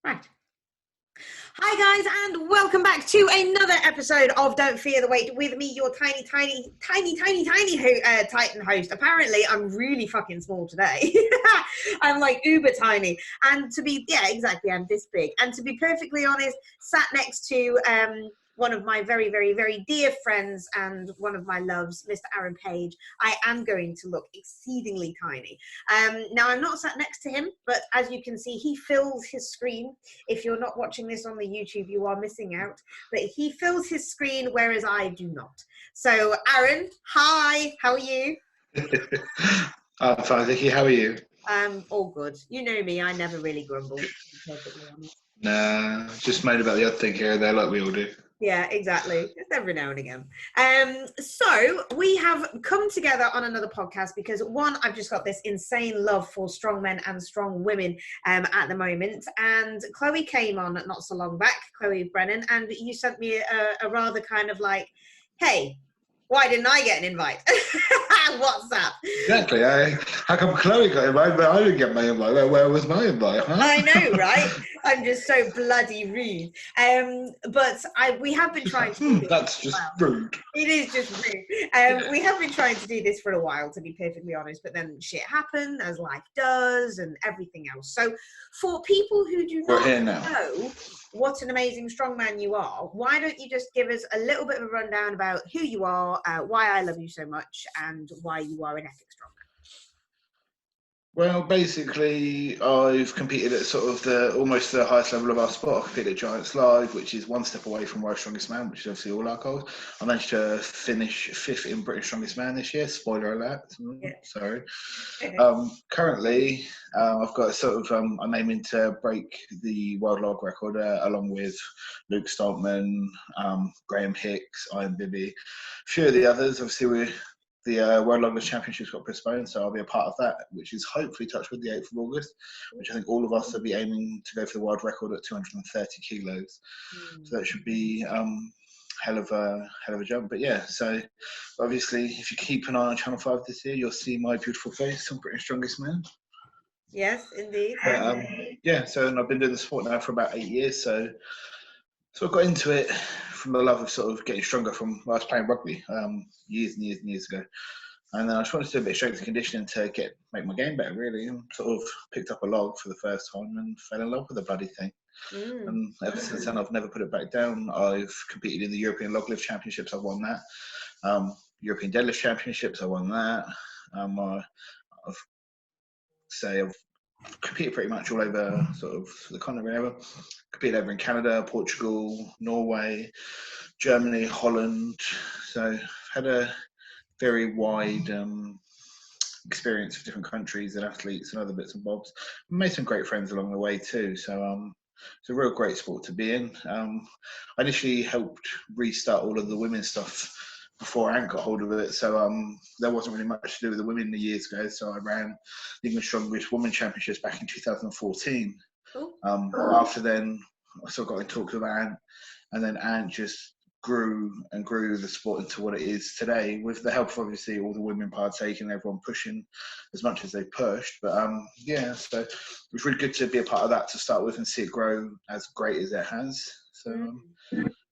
Right. Hi guys, and welcome back to another episode of Don't Fear the Wait with me, your tiny Titan host. Apparently, I'm really fucking small today. I'm like uber tiny, and exactly, I'm this big. And to be perfectly honest, sat next to one of my very dear friends and one of my loves, Mr. Aaron Page, I am going to look exceedingly tiny. Now, I'm not sat next to him, but as you can see, he fills his screen. If you're not watching this on the YouTube, you are missing out. But he fills his screen, whereas I do not. So, Aaron, hi, how are you? I'm fine, Vicky. How are you? All good. You know me, I never really grumble, to be perfectly honest. Nah, just moan about the odd thing here and there, like we all do. Yeah, exactly. Just every now and again. So we have come together on another podcast because one, I've just got this insane love for strong men and strong women at the moment. And Chloe came on not so long back, Chloe Brennan, and you sent me a rather kind of like, hey, why didn't I get an invite? What's up? Exactly. How come Chloe got invited, but I didn't get my invite? Where was my invite, huh? I know, right? I'm just so bloody rude. But we have been trying to do this. That's just rude. It is just rude. We have been trying to do this for a while, to be perfectly honest, but then shit happened, as life does, and everything else. So, for people who do We're not here now. know what an amazing strongman you are, why don't you just give us a little bit of a rundown about who you are, why I love you so much, and why you are an epic strongman? Well, basically, I've competed at sort of almost the highest level of our sport. I competed at Giants Live, which is one step away from World's Strongest Man, which is obviously all our goals. I managed to finish fifth in British Strongest Man this year. Spoiler alert. Yeah. Sorry. Currently, I've got I'm aiming to break the world log record along with Luke Stoltman, Graham Hicks, Ian Bibby, a few of the others. Obviously, the World Longest Championships got postponed, so I'll be a part of that, which is hopefully touched with the 8th of August, which I think all of us will be aiming to go for the world record at 230 kilos. So that should be hell of a jump. But yeah, so obviously, if you keep an eye on Channel 5 this year, you'll see my beautiful face on Britain's Strongest Man. Yes, indeed. But, yeah, so and I've been doing the sport now for about 8 years, so I got into it from the love of sort of getting stronger from when I was playing rugby years and years ago. And then I just wanted to do a bit of strength and conditioning to make my game better, really. And sort of picked up a log for the first time and fell in love with the bloody thing. And ever since then, I've never put it back down. I've competed in the European Log Lift Championships. I've won that. European Deadlift Championships. I won that. I've competed pretty much all over sort of the continent. Area. Competed over in Canada, Portugal, Norway, Germany, Holland. So I've had a very wide experience of different countries and athletes and other bits and bobs. Made some great friends along the way too. So it's a real great sport to be in. I initially helped restart all of the women's stuff before Ant got hold of it. So there wasn't really much to do with the women years ago. So I ran the English Strongest Women Championships back in 2014. After then, I sort of got in talks with Ant, and then Ant just grew the sport into what it is today, with the help of obviously all the women partaking, everyone pushing as much as they pushed. But yeah, so it was really good to be a part of that to start with and see it grow as great as it has. So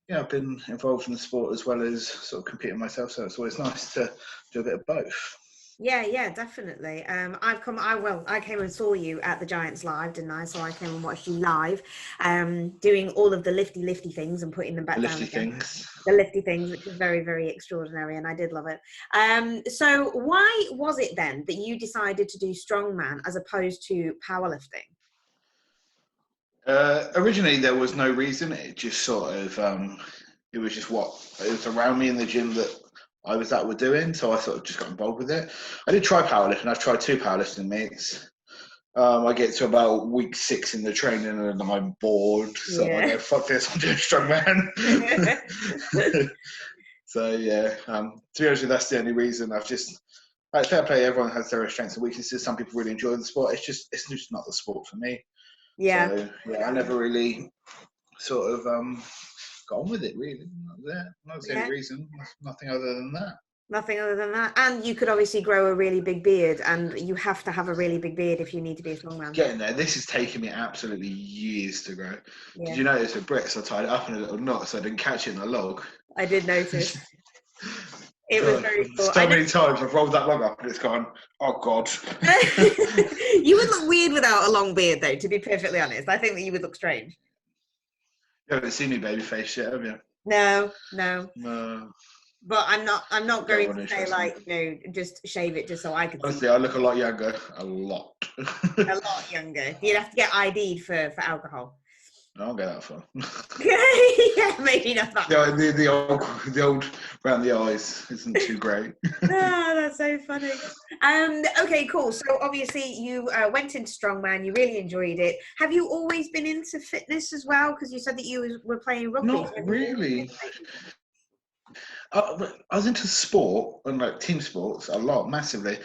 yeah, I've been involved in the sport as well as sort of competing myself, so it's always nice to do a bit of both. Yeah, definitely. I came and saw you at the Giants Live, didn't I? So I came and watched you live, doing all of the lifty things and putting them back down again. The lifty things, which is very extraordinary, and I did love it. So why was it then that you decided to do strongman as opposed to powerlifting? Originally, there was no reason. It just sort of, it was just what it was around me in the gym that I was that were doing. So I sort of just got involved with it. I did try powerlifting. I've tried 2 powerlifting meets. I get to about week 6 in the training and I'm bored. So I go, fuck this, I'm doing strongman. So yeah, to be honest with you, that's the only reason. I've just, like, fair play, everyone has their strengths and weaknesses. Some people really enjoy the sport. It's just not the sport for me. Yeah. So yeah, I never really sort of got on with it, really. Not the only reason. Nothing other than that. Nothing other than that. And you could obviously grow a really big beard, and you have to have a really big beard if you need to be a strongman. Getting there. This has taken me absolutely years to grow. Did Yeah, you notice with Brits, I tied it up in a little knot so I didn't catch it in a log? I did notice. It was God, very cool. I so many times I've rolled that log up and it's gone, oh God. You would look weird without a long beard, though, to be perfectly honest. I think that you would look strange. You haven't seen me baby face yet, have you? No, no. No. But I'm not That going one to say interesting. like, just shave it just so I can see. Honestly, I look a lot younger. A lot. A lot younger. You'd have to get ID'd for alcohol. I don't get that far. Yeah, maybe not that. Yeah, the old around the eyes isn't too great. Oh, that's so funny. Okay, cool. So obviously you went into strongman. You really enjoyed it. Have you always been into fitness as well? Because you said that you were playing rugby. Not really. I was into sport and like team sports a lot, massively.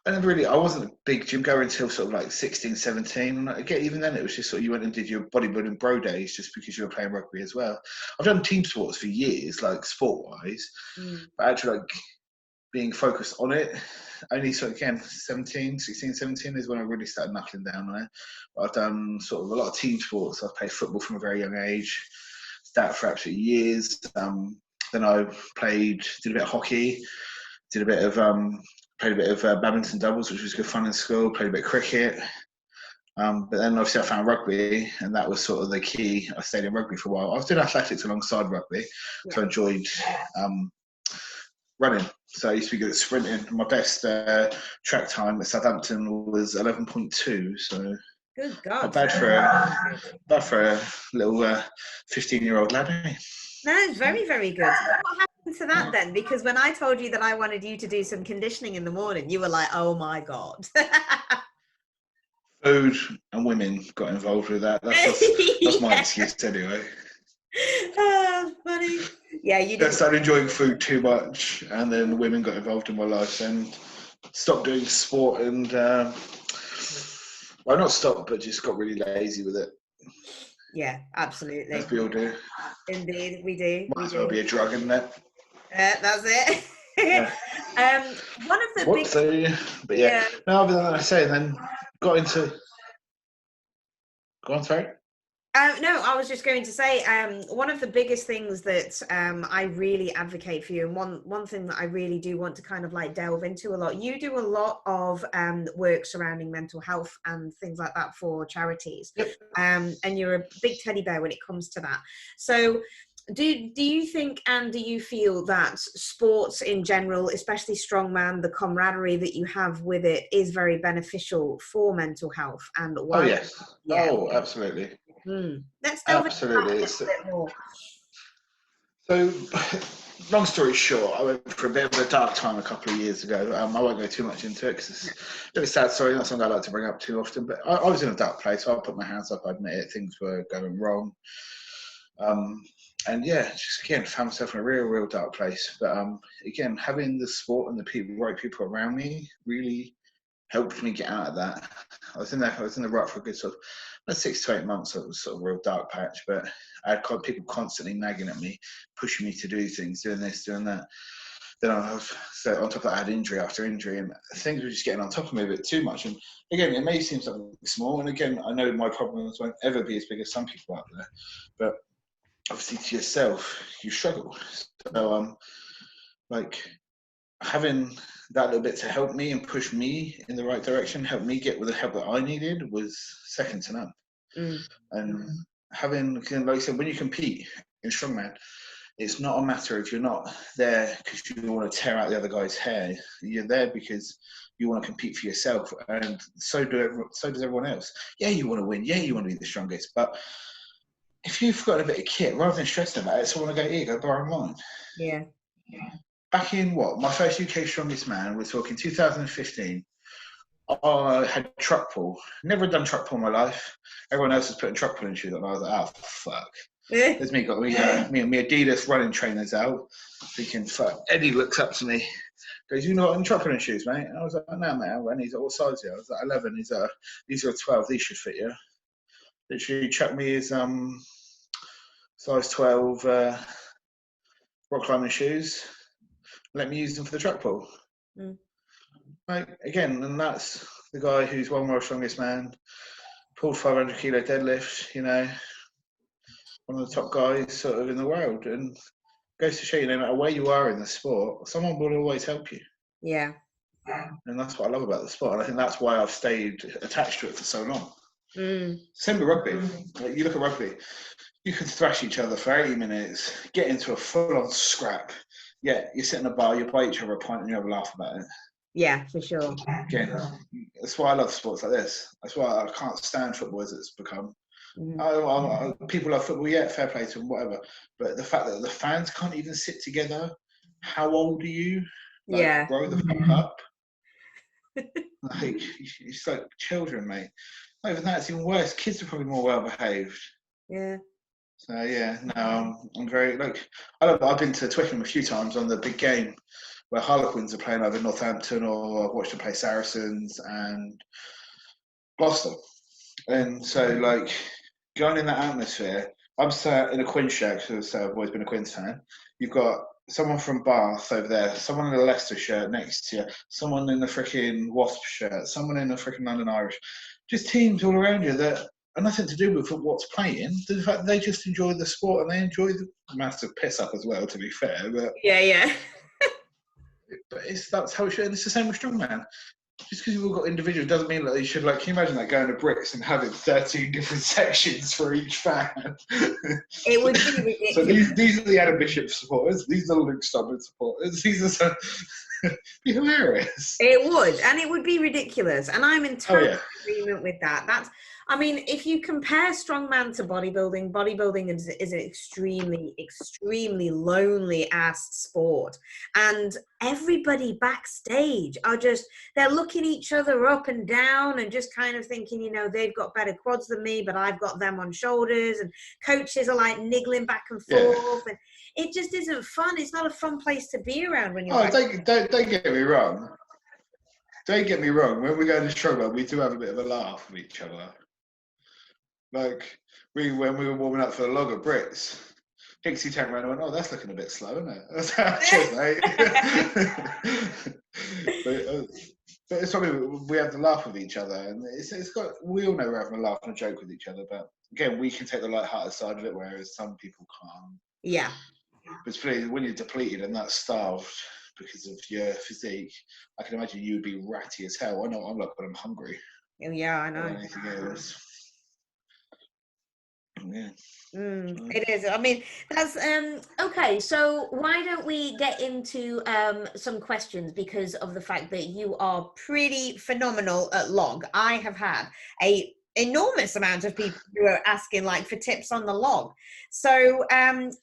I wasn't a big gym goer until sort of like 16, 17. And again, even then, it was just sort of you went and did your bodybuilding bro days just because you were playing rugby as well. I've done team sports for years, like sport wise, but actually, like being focused on it, only sort of again, 16, 17 is when I really started knuckling down on it. But I've done sort of a lot of team sports. I've played football from a very young age, that for absolute years. Then I did a bit of hockey, did a bit of played a bit of badminton doubles, which was good fun in school. Played a bit of cricket, but then obviously I found rugby, and that was sort of the key. I stayed in rugby for a while. I was doing athletics alongside rugby, so I enjoyed running. So I used to be good at sprinting. My best track time at Southampton was 11.2. So Good God. not bad for a little 15-year-old lad. Eh? That is very, very good. So what happened to that then? Because when I told you that I wanted you to do some conditioning in the morning, you were like, oh my God. Food and women got involved with that. That's my excuse anyway. Oh, funny. Yeah, you I did. started enjoying food too much, and then women got involved in my life, and stopped doing sport, and well, not stopped, but just got really lazy with it. Yeah, absolutely. As we all do. Indeed, we do. Might as well be a drug, isn't it? That's it. Yeah. One of the big. But yeah. No, other than that, I say, then got into. Go on, sorry. No, I was just going to say one of the biggest things that I really advocate for you, and one thing that I really do want to kind of like delve into a lot. You do a lot of work surrounding mental health and things like that for charities, Yep. And you're a big teddy bear when it comes to that. So, do you think and do you feel that sports in general, especially strongman, the camaraderie that you have with it is very beneficial for mental health? And why? Oh yes. Yeah. Oh, absolutely. Let's delve into that Absolutely. a little bit more. So, long story short, I went for a bit of a dark time a couple of years ago. I won't go too much into it because it's a bit of a sad story, not something I like to bring up too often. But I was in a dark place. So I put my hands up. I admit it. Things were going wrong. And yeah, just again found myself in a real dark place. But again, having the sport and the right people around me really helped me get out of that. I was in the rut for a good sort of 6 to 8 months. It was sort of a real dark patch, but I had people constantly nagging at me, pushing me to do things, doing this, doing that. Then so on top of that, I had injury after injury, and things were just getting on top of me a bit too much. And again, it may seem something small, and again, I know my problems won't ever be as big as some people out there, but obviously to yourself, you struggle. So like having that little bit to help me and push me in the right direction, help me get with the help that I needed, was second to none. And having, like I said, when you compete in strongman, it's not a matter of you're not there because you want to tear out the other guy's hair. You're there because you want to compete for yourself, and so does everyone else. Yeah, you want to win. Yeah, you want to be the strongest. But if you've got a bit of kit, rather than stressing about it, someone will go, here, go borrow mine. Yeah. Back in my first UK Strongest Man, we're talking 2015. I had truck pull. Never done truck pull in my life. Everyone else was putting truck pulling shoes on. I was like, oh fuck. There's me got me Adidas running trainers out, thinking, fuck. Eddie looks up to me, goes, you not in truck pulling shoes, mate? And I was like, no, mate. And he's like, what size are you? I was like, 11. He's like, these are 12. These should fit you. Literally chucked me his size 12 rock climbing shoes. let me use them for the track pull. Mm. Like, again, and that's the guy who's one world's strongest man, pulled 500 kilo deadlift, you know, one of the top guys sort of in the world. And goes to show you, no matter where you are in the sport, someone will always help you. Yeah. And that's what I love about the sport. And I think that's why I've stayed attached to it for so long. Mm. Same with rugby. Like, you look at rugby, you can thrash each other for 80 minutes, get into a full-on scrap. Yeah, you sit in a bar, you buy each other a pint, and you have a laugh about it. Yeah, for sure. Again, that's why I love sports like this. That's why I can't stand football as it's become. People love football, yeah, fair play to them, whatever. But the fact that the fans can't even sit together, how old are you? Like, Yeah. grow the fuck up. Like, it's like children, mate. Not even that, it's even worse. Kids are probably more well behaved. Yeah. So yeah, no, I'm very like I've been to Twickenham a few times on the big game where Harlequins are playing either Northampton, or I've watched them play Saracens and Gloucester. And so, like, going in that atmosphere, I'm sat in a Quins shirt because I've always been a Quins fan. You've got someone from Bath over there, someone in a Leicester shirt next to you, someone in a freaking Wasp shirt, someone in a freaking London Irish. Just teams all around you that are nothing to do with what's playing. The fact they just enjoy the sport and they enjoy the massive piss up as well, to be fair. But Yeah. that's how it should. And it's the same with strongman. Just because you've all got individuals doesn't mean that you should, like, can you imagine that going to Brits and having 13 different sections for each fan? It would be ridiculous. So these are the Adam Bishop supporters, these are the Luke Stubbard supporters, these are so be hilarious. It would, and it would be ridiculous. And I'm in total agreement with that. That's, I mean, if you compare strongman to bodybuilding is an extremely, extremely lonely ass sport. And everybody backstage are just, they're looking each other up and down and just kind of thinking, you know, they've got better quads than me, but I've got them on shoulders. And coaches are like niggling back and forth. And it just isn't fun. It's not a fun place to be around when you're. Oh, don't get me wrong. Don't get me wrong. When we go to strongman, we do have a bit of a laugh with each other. Like, when we were warming up for the log at Brits, Hixie turned around and went, "Oh, that's looking a bit slow, isn't it?" That's how it is, mate. But it's something we have to laugh with each other, and it's got. We all know we're having a laugh and a joke with each other, but again, we can take the light-hearted side of it, whereas some people can't. Yeah. But particularly when you're depleted and that's starved because of your physique, I can imagine you would be ratty as hell. I know I'm like when I'm hungry. Yeah, I know. Anything else. Yeah. It is. I mean, that's okay. So why don't we get into some questions, because of the fact that you are pretty phenomenal at log. I have had a enormous amount of people who are asking like for tips on the log. So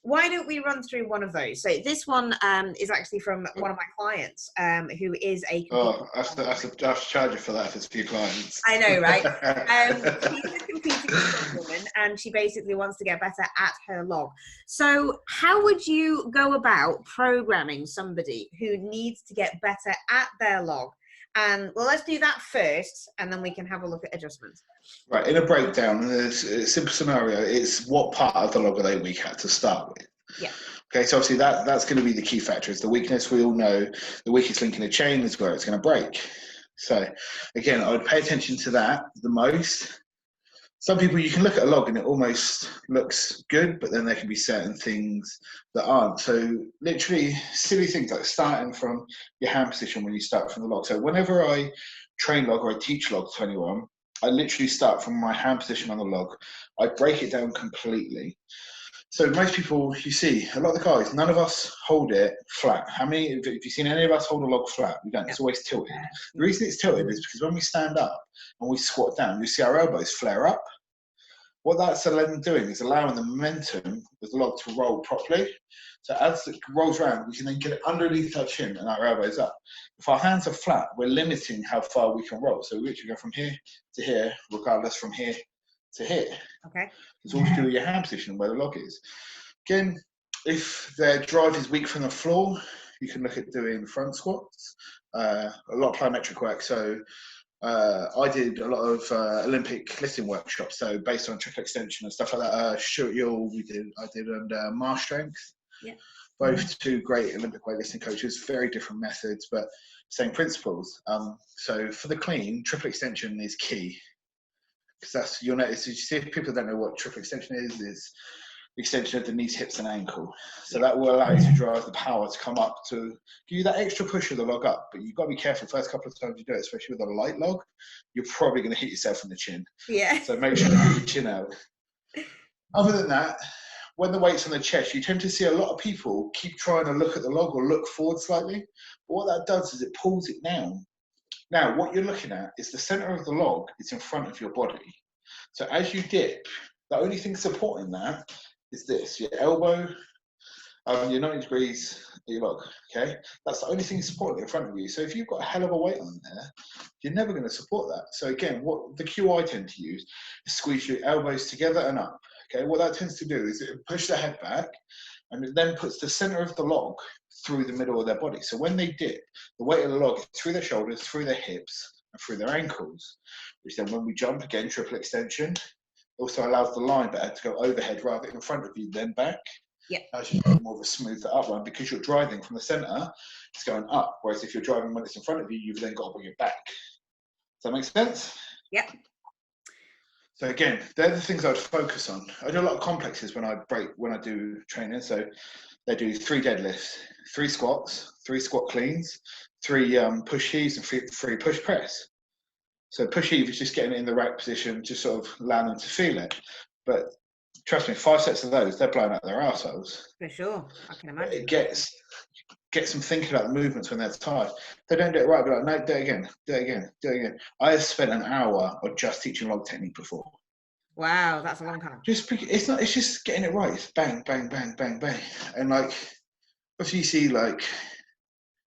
why don't we run through one of those? So this one is actually from one of my clients who is a I have to charge you for that if it's for your clients. I know, right? She's a competing woman, and she basically wants to get better at her log. So how would you go about programming somebody who needs to get better at their log? And well, let's do that first, and then we can have a look at adjustments. Right, in a breakdown, in a simple scenario, it's what part of the log are they weak at to start with. Yeah. Okay, so obviously that's going to be the key factor. Is the weakness. We all know the weakest link in a chain is where it's going to break. So again, I would pay attention to that the most. Some people, you can look at a log and it almost looks good, but then there can be certain things that aren't. So literally silly things like starting from your hand position when you start from the log. So whenever I train log or I teach log to anyone, I literally start from my hand position on the log. I break it down completely. So most people, you see, a lot of the guys, none of us hold it flat. How many, have you seen any of us hold a log flat? We don't, it's always tilted. The reason it's tilted is because when we stand up and we squat down, you see our elbows flare up. What that's doing is allowing the momentum of the log to roll properly. So as it rolls around, we can then get it underneath our chin and our elbows up. If our hands are flat, we're limiting how far we can roll. So we literally go from here to here, regardless from here to here. Okay. It's all to do with your hand position where the log is. Again, if their drive is weak from the floor, you can look at doing front squats, a lot of plyometric work. So I did a lot of Olympic lifting workshops. So based on triple extension and stuff like that, I did under Mar strength. Yeah. Both two great Olympic weightlifting coaches, very different methods, but same principles. So for the clean, triple extension is key, because that's, you'll notice, you see, if people don't know what triple extension is the extension of the knees, hips, and ankle. So that will allow you to drive the power to come up to give you that extra push of the log up. But you've got to be careful the first couple of times you do it, especially with a light log. You're probably going to hit yourself in the chin. Yeah. So make sure you get your chin out. Other than that, when the weight's on the chest, you tend to see a lot of people keep trying to look at the log or look forward slightly. But what that does is it pulls it down. Now, what you're looking at is the center of the log is in front of your body. So as you dip, the only thing supporting that is this, your elbow, your 90 degrees, your log, okay? That's the only thing supporting in front of you. So if you've got a hell of a weight on there, you're never going to support that. So again, what the cue I tend to use is squeeze your elbows together and up, okay? What that tends to do is it pushes the head back, and it then puts the center of the log through the middle of their body. So when they dip, the weight of the log is through their shoulders, through their hips, and through their ankles, which then when we jump, again, triple extension, also allows the line better to go overhead rather than in front of you, then back. Yeah. As you more of a smoother uprun, because you're driving from the center, it's going up. Whereas if you're driving when it's in front of you, you've then got to bring it back. Does that make sense? Yeah. So again, they're the things I'd focus on. I do a lot of complexes when I do training. So they do 3 deadlifts, 3 squats, 3 squat cleans, 3 push heaves, and 3 push press. So push heave is just getting it in the right position, just sort of allowing them to feel it. But trust me, 5 sets of those, they're blowing out their arseholes. For sure, I can imagine. It gets them thinking about the movements when they're tired. If they don't do it right, be like, no, do it again, do it again, do it again. I have spent an hour of just teaching log technique before. Wow, that's a long time. It's just getting it right. It's bang, bang, bang, bang, bang. And like, if you see like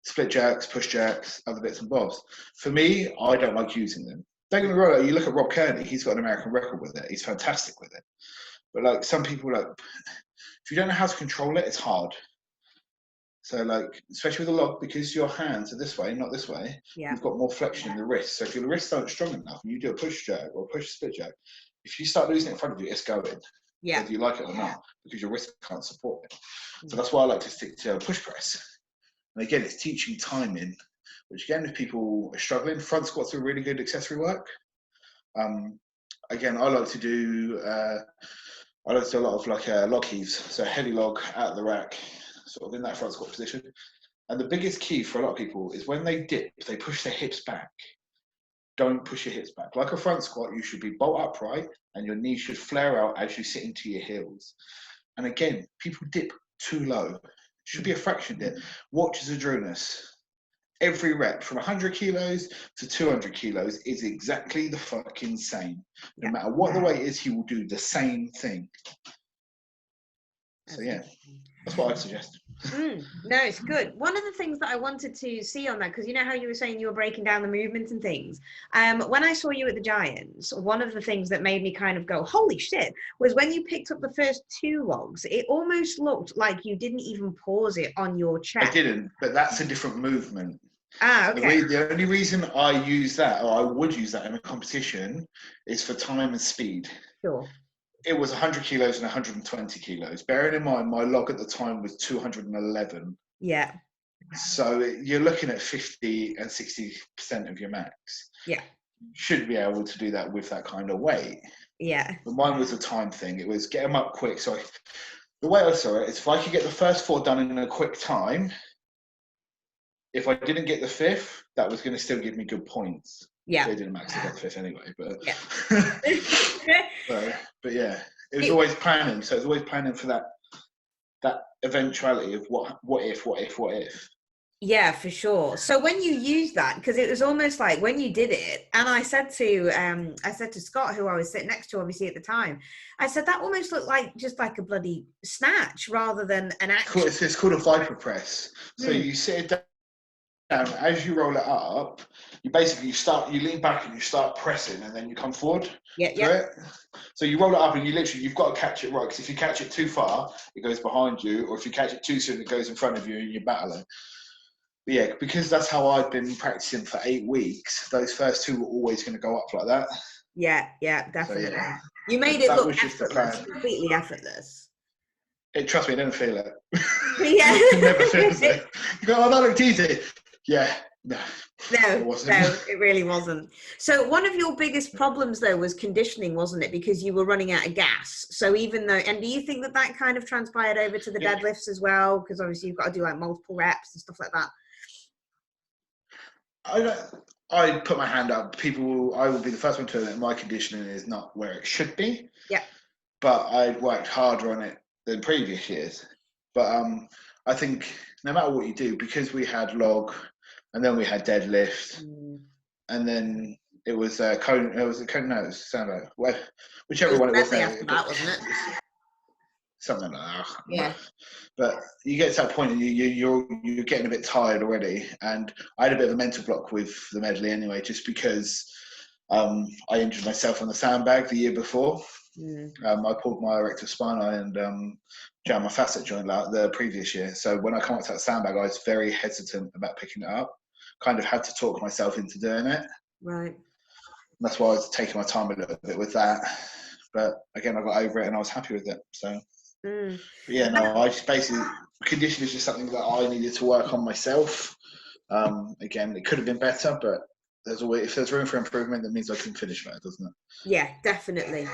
split jacks, push jacks, other bits and bobs. For me, I don't like using them. Don't get me wrong, you look at Rob Kearney, he's got an American record with it. He's fantastic with it. But like some people, like, if you don't know how to control it, it's hard. So like, especially with a log, because your hands are this way, not this way, you've got more flexion in the wrist. So if your wrists aren't strong enough and you do a push jack or push split jack, if you start losing it in front of you, it's going. Whether you like it or not, because your wrist can't support it. So that's why I like to stick to push press. And again, it's teaching timing, which again, if people are struggling, front squats are really good accessory work. Again, I like to do a lot of like log heaves, so heavy log out of the rack, sort of in that front squat position. And the biggest key for a lot of people is when they dip, they push their hips back. Don't push your hips back. Like a front squat, you should be bolt upright and your knees should flare out as you sit into your heels. And again, people dip too low. It should be a fraction dip. Watch Zadrunas. Every rep from 100 kilos to 200 kilos is exactly the fucking same. No matter what the weight is, he will do the same thing. So yeah, that's what I'd suggest. No, it's good. One of the things that I wanted to see on that, because you know how you were saying you were breaking down the movements and things. When I saw you at the Giants, one of the things that made me kind of go, holy shit, was when you picked up the first 2 logs, it almost looked like you didn't even pause it on your chest. I didn't, but that's a different movement. Okay. The only reason I use that, or I would use that in a competition, is for time and speed. Sure. It was 100 kilos and 120 kilos. Bearing in mind, my log at the time was 211. Yeah. So you're looking at 50 and 60% of your max. Yeah. Should be able to do that with that kind of weight. Yeah. But mine was a time thing. It was get them up quick. So the way I saw it is if I could get the first 4 done in a quick time, if I didn't get the 5th, that was going to still give me good points. Yeah. They didn't max, I got the 5th anyway. But yeah. but yeah, it was always planning. So it was always planning for that eventuality of what if. Yeah, for sure. So when you use that, because it was almost like when you did it, and I said to Scott, who I was sitting next to obviously at the time, I said that almost looked like just like a bloody snatch rather than an action. It's called a viper press. So you sit it down, as you roll it up, you lean back and you start pressing, and then you come forward. It. So you roll it up and you've got to catch it right, because if you catch it too far, it goes behind you, or if you catch it too soon, it goes in front of you and you're battling. But yeah, because that's how I've been practicing for 8 weeks, those first 2 were always going to go up like that. Yeah, definitely. So, yeah. You made it look effortless, completely effortless. Trust me, I didn't feel it. Yeah. It never feels it. You go, oh, that looked easy. Yeah. No, No, it wasn't. no, it really wasn't. So one of your biggest problems, though, was conditioning, wasn't it? Because you were running out of gas. So even though, and do you think that that kind of transpired over to the deadlifts as well? Because obviously you've got to do like multiple reps and stuff like that. I put my hand up. I will be the first one to admit my conditioning is not where it should be. Yeah. But I'd worked harder on it than previous years. But I think no matter what you do, because we had log, and then we had deadlift, and then it was cone. It was a cone. No, it was sandbag. Whichever one it was. After that, wasn't it? Something like that. Yeah. But you get to that point and you're getting a bit tired already. And I had a bit of a mental block with the medley anyway, just because I injured myself on the sandbag the year before. I pulled my erector spinae and jammed my facet joint out the previous year. So when I come up to that sandbag, I was very hesitant about picking it up. Kind of had to talk myself into doing it. Right. And that's why I was taking my time a little bit with that. But again, I got over it and I was happy with it. So. But yeah, no, I just basically condition is just something that I needed to work on myself. Again, it could have been better, but if there's room for improvement, that means I can finish better, doesn't it? Yeah, definitely.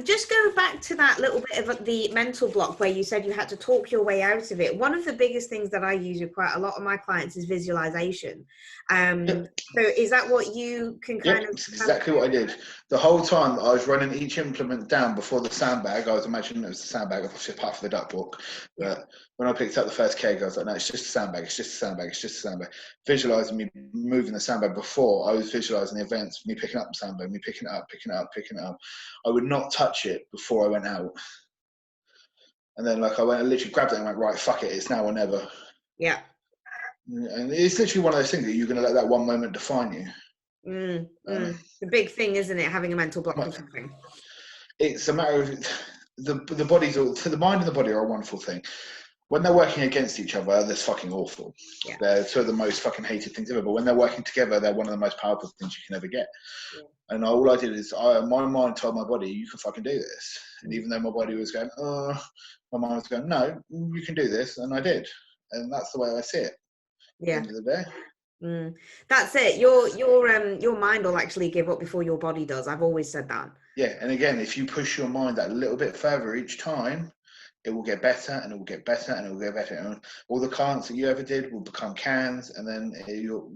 Just go back to that little bit of the mental block where you said you had to talk your way out of it. One of the biggest things that I use with quite a lot of my clients is visualization. So is that what you can kind of... exactly what I did. The whole time I was running each implement down before the sandbag, I was imagining it was the sandbag, obviously apart from the duck walk. But when I picked up the first keg, I was like, no, it's just a sandbag, it's just a sandbag, it's just a sandbag. Visualizing me moving the sandbag before, I was visualizing the events, me picking up the sandbag, me picking it up. I would not touch it before I went out. And then I literally grabbed it and went, right, fuck it, it's now or never. Yeah. And it's literally one of those things that you're going to let that one moment define you. The big thing, isn't it, having a mental block or something? It's a matter of the bodies, the mind and the body are a wonderful thing. When they're working against each other, that's fucking awful. Yeah. They're two of the most fucking hated things ever. But when they're working together, they're one of the most powerful things you can ever get. Yeah. And all I did is my mind told my body, you can fucking do this. And even though my body was going, my mind was going, no, you can do this. And I did. And that's the way I see it. Yeah. At the end of the day. That's it. Your mind will actually give up before your body does. I've always said that. Yeah. And again, if you push your mind that little bit further each time, it will get better and it will get better and it will get better. And all the clients that you ever did will become cans, and then you're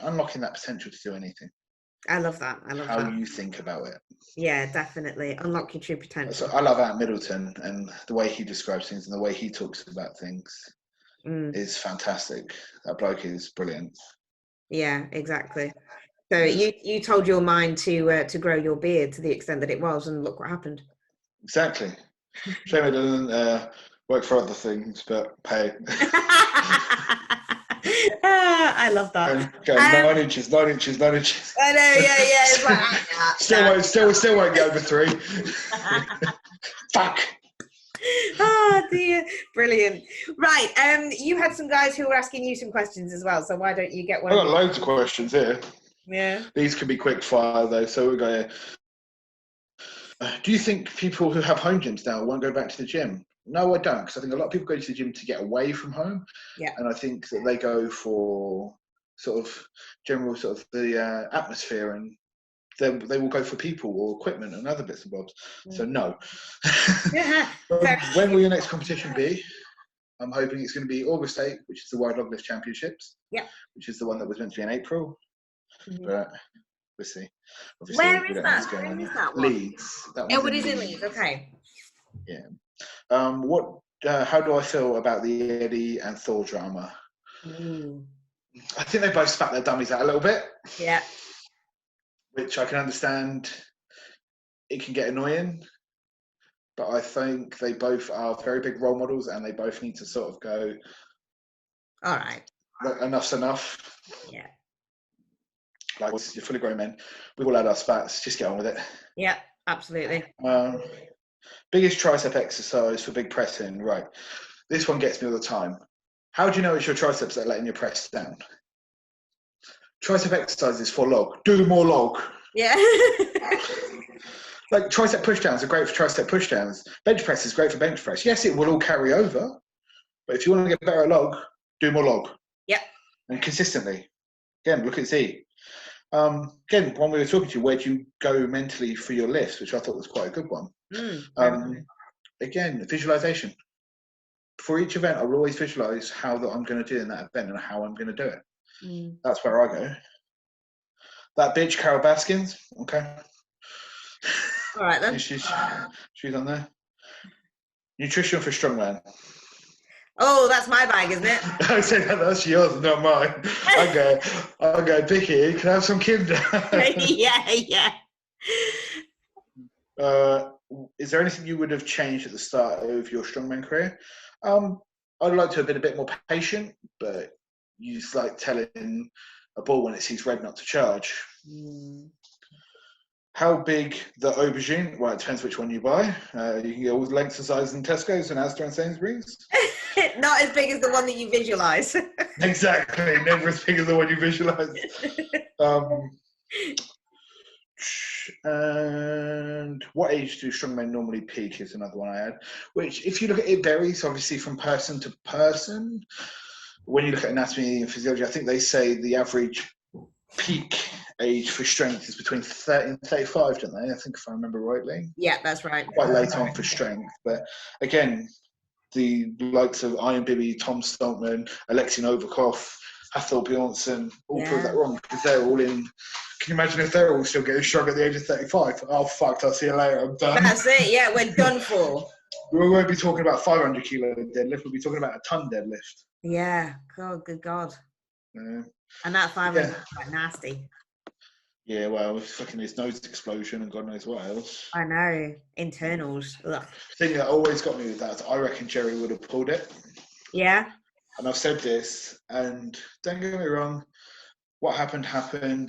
unlocking that potential to do anything. I love that. How you think about it. Yeah, definitely. Unlock your true potential. So I love Ant Middleton, and the way he describes things and the way he talks about things is fantastic. That bloke is brilliant. Yeah, exactly. So you told your mind to grow your beard to the extent that it was, and look what happened. Exactly. Shame it doesn't work for other things, but pay. I love that. Go 9 inches. I know, yeah. It's like, still won't go over 3. Fuck. Oh dear, brilliant. Right, you had some guys who were asking you some questions as well, so why don't you get one? I've got loads of questions here. Yeah. These could be quick fire though, so we'll go here. Do you think people who have home gyms now won't go back to the gym? No, I don't, because I think a lot of people go to the gym to get away from home. Yeah. And I think that they go for sort of general sort of the atmosphere, and they will go for people or equipment and other bits and bobs. So no. When will your next competition be? I'm hoping it's going to be August 8th, which is the World Log Lift Championships. Yeah. Which is the one that was meant to be in April. But we'll see. Obviously, where is that? Where is that one? Leeds. It is in Leeds. Okay. Yeah. How do I feel about the Eddie and Thor drama? I think they both spat their dummies out a little bit. Yeah. Which I can understand. It can get annoying, but I think they both are very big role models, and they both need to sort of go, all right, enough's enough. Yeah. Like, you're fully grown men. We've all had our spats. Just get on with it. Yeah, absolutely. Biggest tricep exercise for big pressing. Right. This one gets me all the time. How do you know it's your triceps that are letting your press down? Tricep exercises for log. Do more log. Yeah. Like tricep pushdowns are great for tricep pushdowns. Bench press is great for bench press. Yes, it will all carry over, but if you want to get better at log, do more log. Yep. And consistently. Again, look at Z. Again, when we were talking to you, where do you go mentally for your lifts, which I thought was quite a good one. Again, visualization. For each event, I will always visualize how that I'm going to do in that event and how I'm going to do it. That's where I go. That bitch, Carol Baskins. Okay. All right then. She's on there. Nutrition for strongman. Oh, that's my bag, isn't it? I said that's yours, not mine. I go, Vicky, can I have some Kinder? Yeah. Is there anything you would have changed at the start of your strongman career? I'd like to have been a bit more patient, but you just like telling a ball when it sees red not to charge. How big the aubergine? Well, it depends which one you buy. You can get all lengths and sizes in Tesco's and Asda and Sainsbury's. Not as big as the one that you visualize. Exactly, never as big as the one you visualize. And what age do strongmen normally peak is another one I had, which if you look at it varies obviously from person to person. When you look at anatomy and physiology, I think they say the average peak age for strength is between 30 and 35, don't they? I think if I remember rightly. Yeah, that's right. Quite late on for strength. But again, the likes of Iron Bibby, Tom Stoltman, Alexei Novikov, Hathor Bjornsson all prove that wrong because they're all in. Can you imagine if they're all still getting strong at the age of 35? Oh, fuck, I'll see you later. I'm done. That's it. Yeah, we're done for. We won't be talking about 500 kilo deadlift. We'll be talking about a ton deadlift. Yeah. God, good God. And that 500 is quite nasty. Yeah, well, fucking his nose explosion and God knows what else. I know. Internals. Ugh. The thing that always got me with that is I reckon Jerry would have pulled it. Yeah. And I've said this, and don't get me wrong, what happened,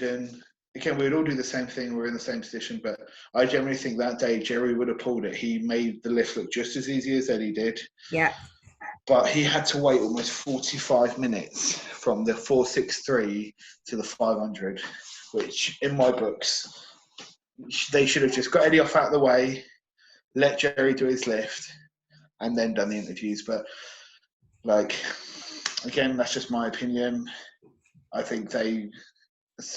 and again, we would all do the same thing, we're in the same position, but I generally think that day Jerry would have pulled it. He made the lift look just as easy as Eddie did. Yeah. But he had to wait almost 45 minutes from the 463 to the 500, which in my books, they should have just got Eddie off out of the way, let Jerry do his lift, and then done the interviews. But, like, again, that's just my opinion. I think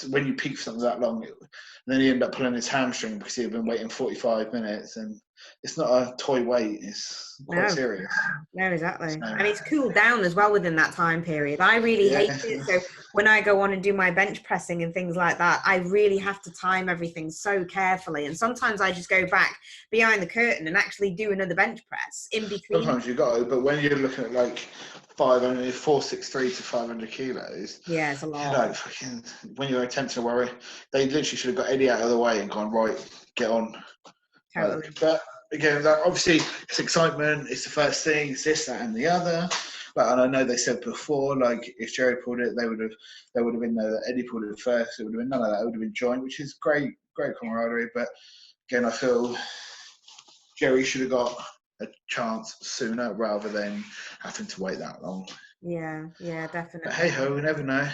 when you peak for something that long, and then he ended up pulling his hamstring because he had been waiting 45 minutes, and it's not a toy wait, it's quite serious. No, exactly. And it's cooled down as well within that time period. I really hate it. So when I go on and do my bench pressing and things like that, I really have to time everything so carefully. And sometimes I just go back behind the curtain and actually do another bench press in between. Sometimes you got to, but when you're looking at like 463 to 500 kilos. Yeah, it's a lot. You know, fucking, when you're attempting to worry, they literally should have got Eddie out of the way and gone, right, get on. Totally. But again, obviously, it's excitement, it's the first thing, it's this, that, and the other. But and I know they said before, like if Jerry pulled it, they would have been there. That Eddie pulled it first. It would have been none of that. It would have been joint, which is great camaraderie. But again, I feel Jerry should have got a chance sooner rather than having to wait that long. Yeah, definitely. But hey ho, we never know.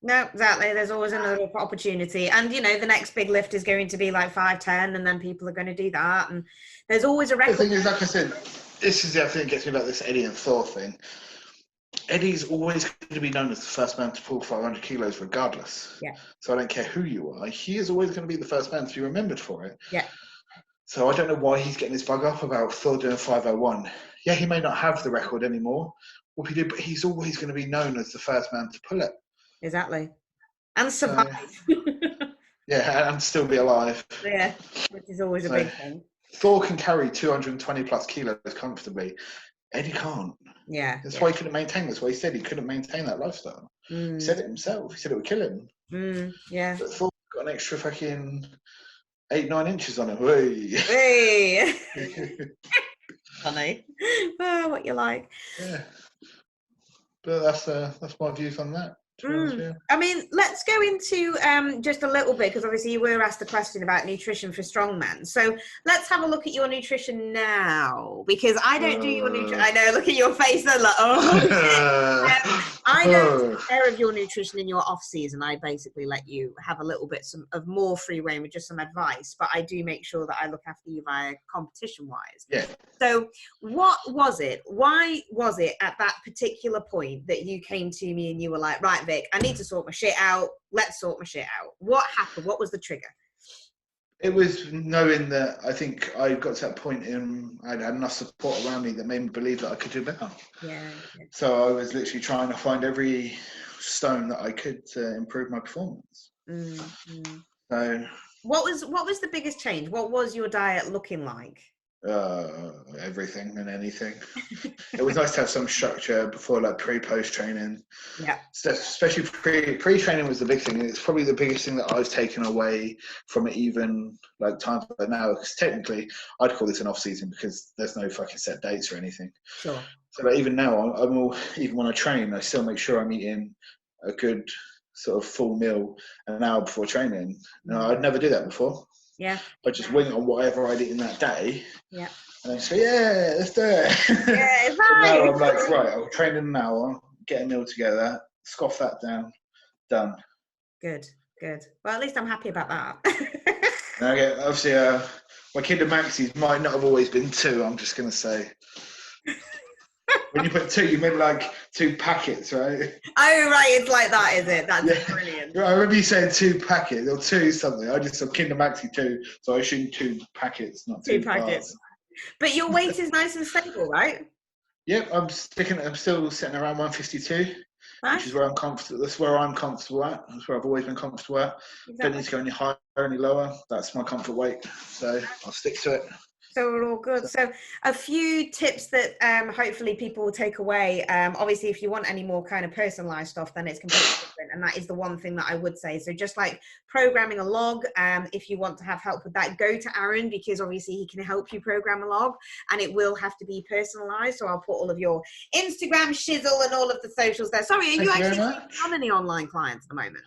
No, exactly. There's always another opportunity. And, you know, the next big lift is going to be like 5'10", and then people are going to do that. And there's always a record. The thing is, like I said, this is the other thing that gets me about this Eddie and Thor thing. Eddie's always going to be known as the first man to pull 500 kilos regardless. Yeah. So I don't care who you are. He is always going to be the first man to be remembered for it. Yeah. So I don't know why he's getting his bug up about Thor doing 501. Yeah, he may not have the record anymore. What he did, but he's always going to be known as the first man to pull it. Exactly. And survive. Yeah, and still be alive. Yeah, which is always a big thing. Thor can carry 220 plus kilos comfortably. Eddie can't. Yeah. That's why he couldn't maintain. That's why he said he couldn't maintain that lifestyle. He said it himself. He said it would kill him. Yeah. But Thor got an extra fucking 8-9 inches on him. Hey. Funny. What you like. Yeah. But that's my views on that. to be honest with you. I mean, let's go into just a little bit, because obviously you were asked the question about nutrition for strongman. So let's have a look at your nutrition now, because I don't do your nutrition. I know, look at your face. They're like, I don't take care of your nutrition in your off season. I basically let you have a little bit of more free reign with just some advice, but I do make sure that I look after you via competition wise. Yeah. So what was it? Why was it at that particular point that you came to me and you were like, right, Vic, I need to sort my shit out. Let's sort my shit out. What happened? What was the trigger? It was knowing that I think I got to that point in I'd had enough support around me that made me believe that I could do better. Yeah. So I was literally trying to find every stone that I could to improve my performance. So what was the biggest change? What was your diet looking like? Everything and anything. It was nice to have some structure before, like pre-post training. Yeah. So especially pre-training was the big thing. It's probably the biggest thing that I've taken away from it, even like times like now. Because technically, I'd call this an off-season because there's no fucking set dates or anything. Sure. So like, even now, I'm all, even when I train, I still make sure I'm eating a good sort of full meal an hour before training. No, I'd never do that before. Yeah. I just wing on whatever I'd eaten that day. Yeah. And I say, yeah, let's do it. Yeah, it's now I'm like, right, I'll train in an hour, get a meal together, scoff that down, done. Good. Well, at least I'm happy about that. Okay, obviously, my Kinder Maxis might not have always been 2, I'm just going to say. When you put 2, you meant like 2 packets, right? Oh, right, it's like that, is it? That's brilliant. I remember you saying 2 packets, or 2 something. I just saw Kinder Maxi 2, so I assumed 2 packets, not 2 packets. bars. But your weight is nice and stable, right? Yep, I'm still sitting around 152, nice. Which is where I'm comfortable. That's where I'm comfortable at. That's where I've always been comfortable at. Exactly. Don't need to go any higher, any lower. That's my comfort weight. So I'll stick to it. So we're all good. So a few tips that hopefully people will take away. Obviously, if you want any more kind of personalized stuff, then it's completely different. And that is the one thing that I would say. So just like programming a log, if you want to have help with that, go to Aaron, because obviously he can help you program a log, and it will have to be personalized. So I'll put all of your Instagram shizzle and all of the socials there. Sorry, are you actually on any online clients at the moment?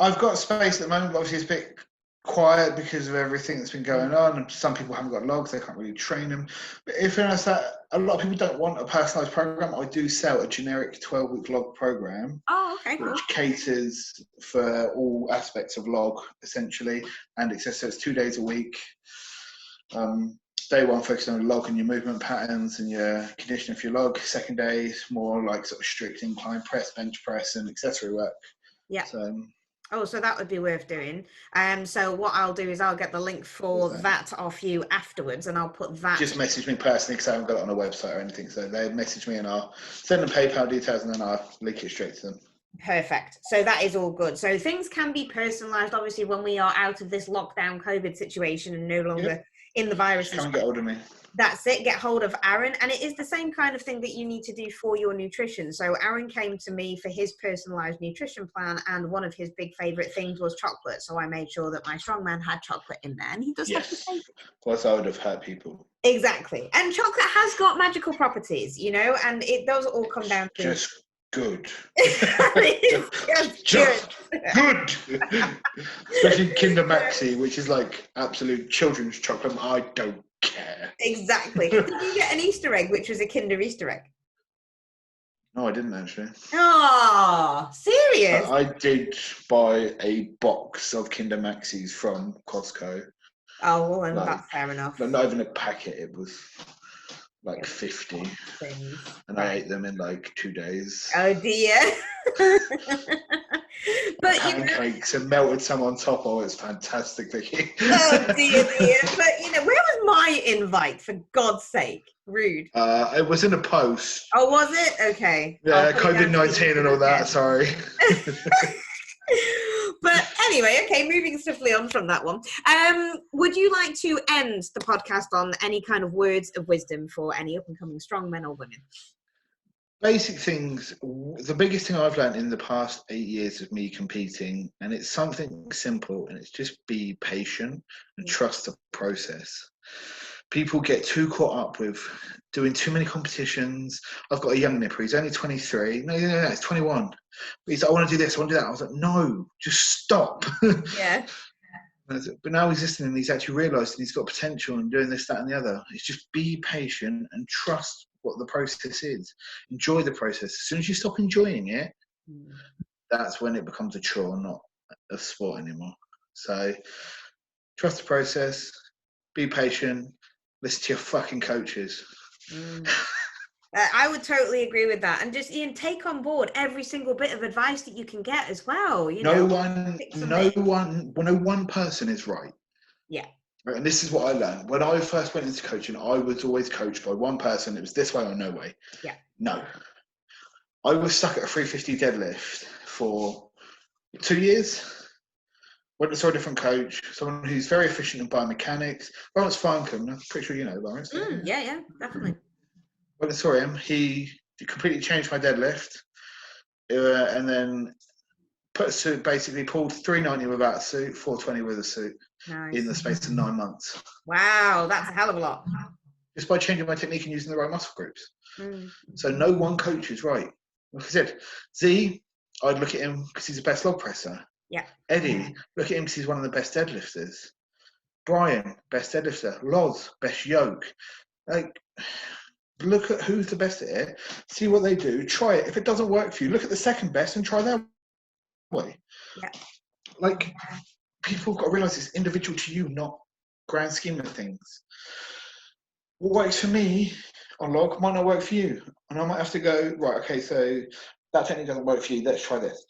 I've got space at the moment. Obviously, it's a bit quiet because of everything that's been going on, and some people haven't got logs, they can't really train them. But if you're honest, that a lot of people don't want a personalized program. I do sell a generic 12-week log program. Oh, okay, cool. Which caters for all aspects of log essentially, and it says so it's 2 days a week. Day 1 focusing on log and your movement patterns and your condition of your log. Second day is more like sort of strict incline press, bench press, and accessory work. Yeah. So that would be worth doing. So what I'll do is I'll get the link for that off you afterwards, and I'll put that. Just message me personally, because I haven't got it on a website or anything. So they message me and I'll send them PayPal details, and then I'll link it straight to them. Perfect. So that is all good. So things can be personalized, obviously, when we are out of this lockdown COVID situation and no longer in the virus. Come and get hold of me. That's it. Get hold of Aaron. And it is the same kind of thing that you need to do for your nutrition. So Aaron came to me for his personalized nutrition plan, and one of his big favorite things was chocolate. So I made sure that my strongman had chocolate in there, and he does have to take it. Plus I would have hurt people. Exactly. And chocolate has got magical properties, you know, and it does all come down to just good. Just good. Especially Kinder Maxi, which is like absolute children's chocolate. I don't care. Exactly. Did you get an Easter egg, which was a Kinder Easter egg? No, I didn't actually. Oh, serious? I did buy a box of Kinder Maxis from Costco. Oh, well, then that's fair enough. Not even a packet. It was like 50 things. And I ate them in like 2 days. Oh dear. But pancakes and melted some on top. Oh, it's fantastic, Vicky. Oh dear. But where was my invite, for God's sake? Rude. It was in a post. Oh, was it? Okay. Yeah, COVID-19 and all that. Sorry. But anyway, okay, moving swiftly on from that one. Would you like to end the podcast on any kind of words of wisdom for any up-and-coming strong men or women? Basic things. The biggest thing I've learned in the past 8 years of me competing, and it's something simple, and it's just be patient and trust the process. people get too caught up with doing too many competitions. I've got a young nipper. He's only 23. No, it's 21. He's like, I want to do this, I want to do that. I was like, no, just stop. Yeah. But now he's listening, he's actually realised he's got potential and doing this, that, and the other. It's just be patient and trust what the process is. Enjoy the process. As soon as you stop enjoying it, that's when it becomes a chore, not a sport anymore. So trust the process, be patient, listen to your fucking coaches. I would totally agree with that. And just, Ian, take on board every single bit of advice that you can get as well. No one person is right. Yeah. And this is what I learned. When I first went into coaching, I was always coached by one person. It was this way or no way. Yeah. No. I was stuck at a 350 deadlift for 2 years. Went and saw a different coach, someone who's very efficient in biomechanics. Lawrence Farncombe, I'm pretty sure you know Lawrence. Yeah, definitely. When I saw him, he completely changed my deadlift, and then put a suit, basically pulled 390 without a suit, 420 with a suit, in the space of 9 months. Wow, that's a hell of a lot. Just by changing my technique and using the right muscle groups. So no one coach is right. Like I said, Z, I'd look at him because he's the best log presser. Yeah. Eddie, look at him because he's one of the best deadlifters. Brian, best deadlifter. Loz, best yoke. Like, look at who's the best at it, see what they do, try it. If it doesn't work for you, look at the second best and try that way. Yeah. Like, people have got to realise it's individual to you, not grand scheme of things. What works for me on log might not work for you. And I might have to go, right, okay, so that technique doesn't work for you, let's try this.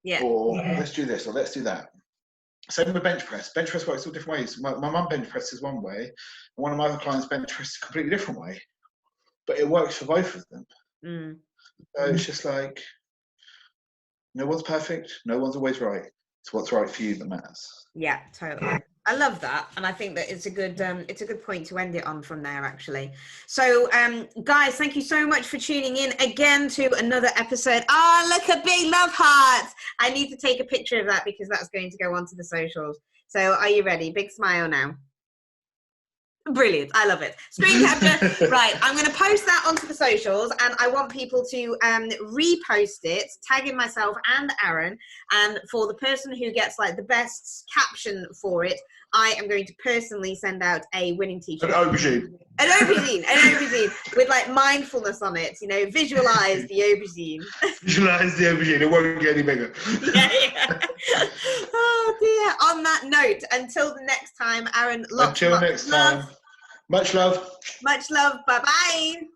Yeah. Or let's do this, or let's do that. Same with bench press. Bench press works all different ways. My mum bench presses one way, and one of my other clients bench presses a completely different way. But it works for both of them. So it's just like, no one's perfect, no one's always right. It's what's right for you that matters. Yeah, totally. I love that, and I think that it's a good point to end it on from there, actually. So guys, thank you so much for tuning in again to another episode. Look, a big love heart. I need to take a picture of that because that's going to go onto the socials. So are you ready? Big smile now. Brilliant. I love it. Screen capture. Right. I'm going to post that onto the socials, and I want people to repost it, tagging myself and Aaron. And for the person who gets like the best caption for it, I am going to personally send out a winning t-shirt. An aubergine with like mindfulness on it. You know, visualize the aubergine. Visualize the aubergine. It won't get any bigger. Yeah. Oh dear. On that note, until the next time, Aaron. Until next time. Much love. Much love. Bye bye.